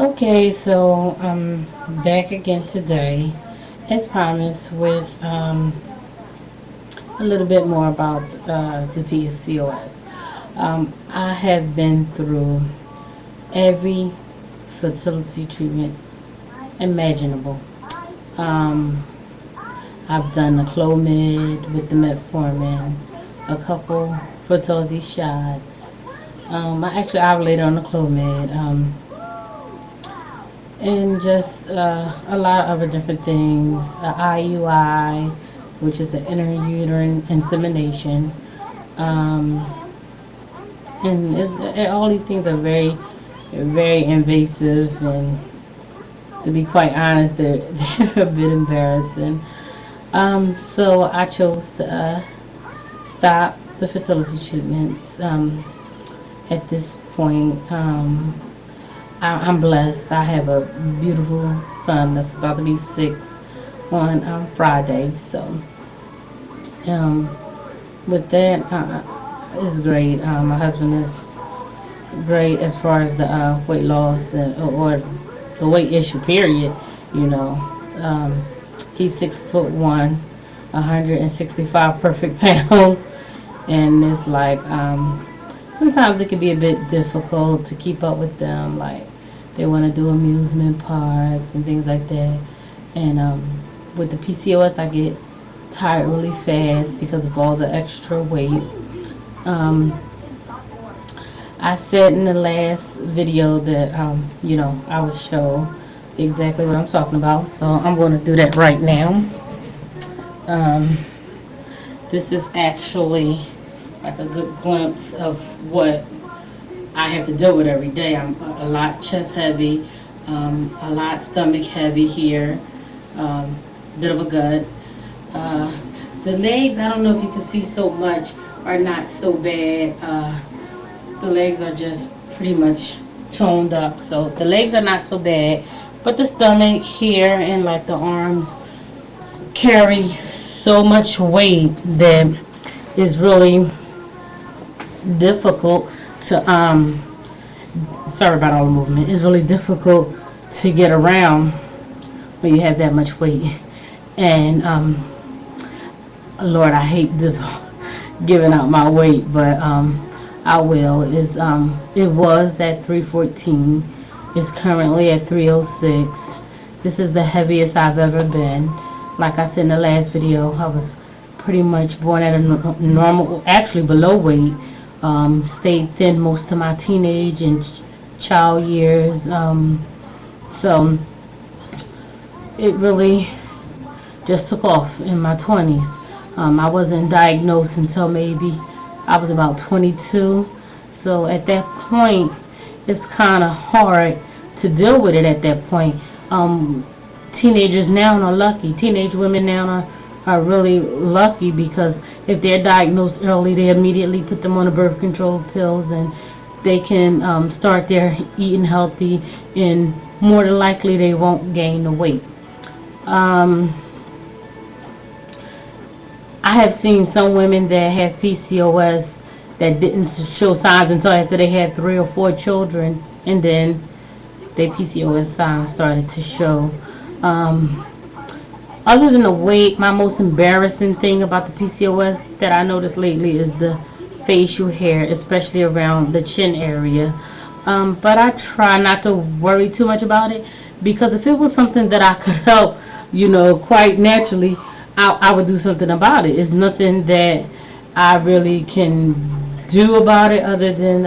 Okay, so I'm back again today, as promised, with a little bit more about the PCOS. I have been through every fertility treatment imaginable. Um, I've done the Clomid with the metformin, a couple fertility shots. I actually ovulated on the Clomid. And just a lot of other different things. IUI, which is an intrauterine insemination, um, and all these things are very, very invasive, and to be quite honest, they're a bit embarrassing. So I chose to stop the fertility treatments at this point. I'm blessed. I have a beautiful son that's about to be 6 on Friday. So, um, with that, it's great. My husband is great as far as the weight loss or the weight issue. Period. You know, um, he's 6'1", 165 perfect pounds, and it's like sometimes it can be a bit difficult to keep up with them. Like they want to do amusement parks and things like that. And with the PCOS, I get tired really fast because of all the extra weight. Um, I said in the last video that I would show exactly what I'm talking about. So I'm going to do that right now. Um, this is actually like a good glimpse of what I have to deal with every day. I'm a lot chest heavy, a lot stomach heavy here, bit of a gut. Uh, the legs, I don't know if you can see so much, are not so bad. The legs are just pretty much toned up, so the legs are not so bad. But the stomach here and like the arms carry so much weight that is really difficult to sorry about all the movement. It's really difficult to get around when you have that much weight. And Lord, I hate giving out my weight, but I will. It was at 314. It's currently at 306. This is the heaviest I've ever been. Like I said in the last video, I was pretty much born at a normal, actually below weight. Stayed thin most of my teenage and child years. So it really just took off in my 20s. I wasn't diagnosed until maybe I was about 22. So at that point, it's kind of hard to deal with it at that point. Um, Teenagers now are lucky. Teenage women now are really lucky because if they're diagnosed early, they immediately put them on the birth control pills and they can start their eating healthy, and more than likely they won't gain the weight. Um, I have seen some women that have PCOS that didn't show signs until after they had 3 or 4 children, and then their PCOS signs started to show. Um, Other than the weight, my most embarrassing thing about the PCOS that I noticed lately is the facial hair, especially around the chin area. But I try not to worry too much about it because if it was something that I could help, quite naturally, I would do something about it. It's nothing that I really can do about it other than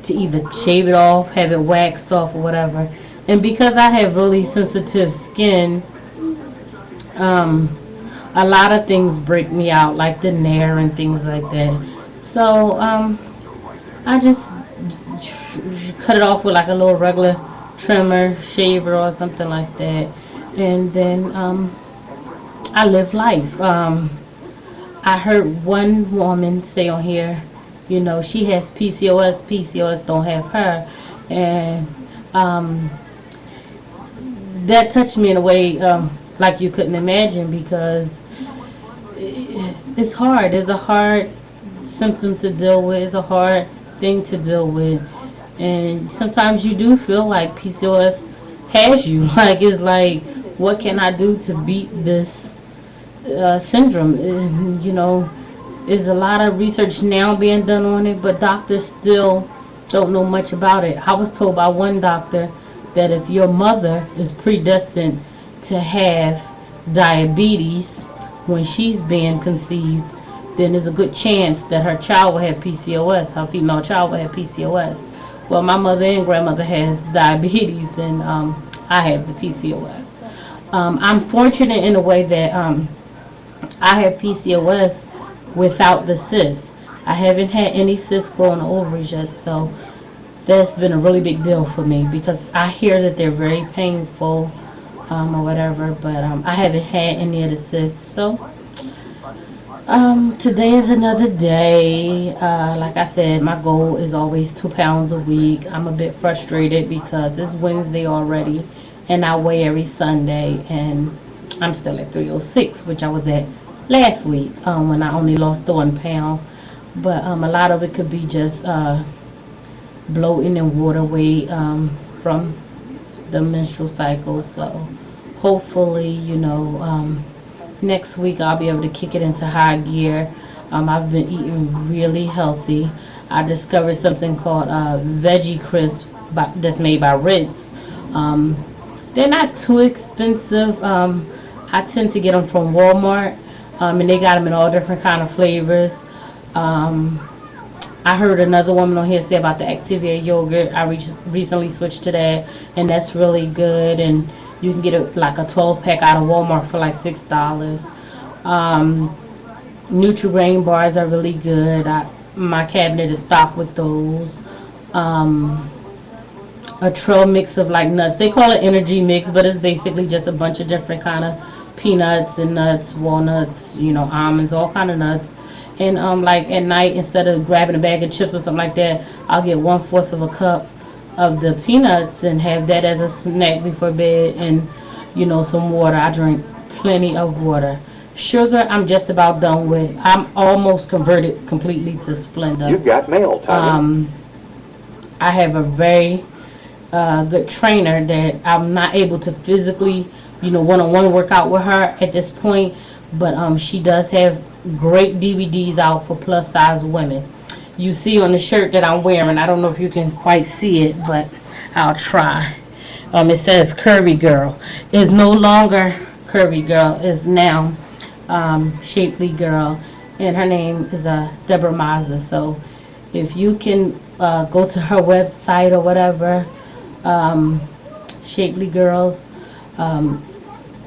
to either shave it off, have it waxed off, or whatever. And because I have really sensitive skin, um, a lot of things break me out, like the nair and things like that. So I just cut it off with like a little regular trimmer, shaver, or something like that, and then I live life. I heard one woman say on here, she has PCOS. PCOS don't have her, and um, that touched me in a way like you couldn't imagine because it's hard. It's a hard symptom to deal with. It's a hard thing to deal with, And sometimes you do feel like PCOS has you. Like, it's like, what can I do to beat this syndrome? And, there's a lot of research now being done on it, but doctors still don't know much about it. I was told by one doctor that if your mother is predestined to have diabetes when she's being conceived, then there's a good chance that her child will have PCOS, her female child will have PCOS. Well, my mother and grandmother has diabetes, and I have the PCOS. I'm fortunate in a way that I have PCOS without the cysts. I haven't had any cysts grow in the ovaries yet, so that's been a really big deal for me because I hear that they're very painful, or whatever, but I haven't had any of the cysts. So today is another day. Like I said, my goal is always 2 pounds a week. I'm a bit frustrated because it's Wednesday already, and I weigh every Sunday, and I'm still at 306, which I was at last week when I only lost the 1 pound. But a lot of it could be just bloating and water weight from the menstrual cycle. So hopefully, next week I'll be able to kick it into high gear. I've been eating really healthy. I discovered something called Veggie Crisp that's made by Ritz. Um, they're not too expensive. I tend to get them from Walmart, and they got them in all different kind of flavors. Um, I heard another woman on here say about the Activia yogurt. I recently switched to that, and that's really good. And you can get it like a 12 pack out of Walmart for like $6. Um, Nutri-Grain bars are really good. My cabinet is stocked with those. Um, a trail mix of like nuts. They call it energy mix, but it's basically just a bunch of different kind of peanuts and nuts, walnuts, almonds, all kind of nuts. And like at night, instead of grabbing a bag of chips or something like that, I'll get 1/4 of a cup of the peanuts and have that as a snack before bed, and some water. I drink plenty of water. Sugar, I'm just about done with. I'm almost converted completely to Splenda. You've got mail, Tommy. I have a very good trainer that I'm not able to physically, one-on-one work out with her at this point, but she does have great DVDs out for plus size women. You see on the shirt that I'm wearing, I don't know if you can quite see it, but I'll try. It says Curvy Girl. It's no longer Curvy Girl. It's now Shapely Girl, and her name is Deborah Mazda. So if you can go to her website or whatever, um, Shapely Girls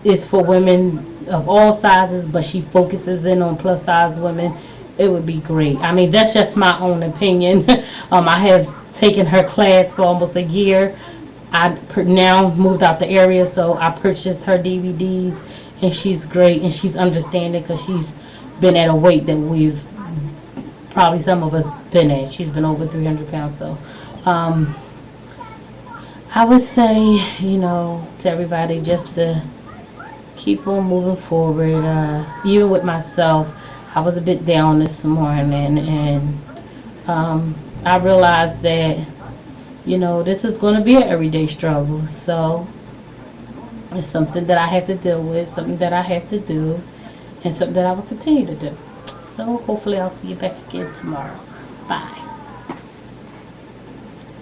is for women of all sizes, but she focuses in on plus size women. It would be great. I mean, that's just my own opinion. I have taken her class for almost a year. I now moved out the area, so I purchased her DVDs, and she's great, and she's understanding because she's been at a weight that we've probably some of us been at. She's been over 300 pounds, so I would say, to everybody just to keep on moving forward. Even with myself, I was a bit down this morning, and I realized that, this is going to be an everyday struggle. So it's something that I have to deal with, something that I have to do, and something that I will continue to do. So hopefully I'll see you back again tomorrow. Bye.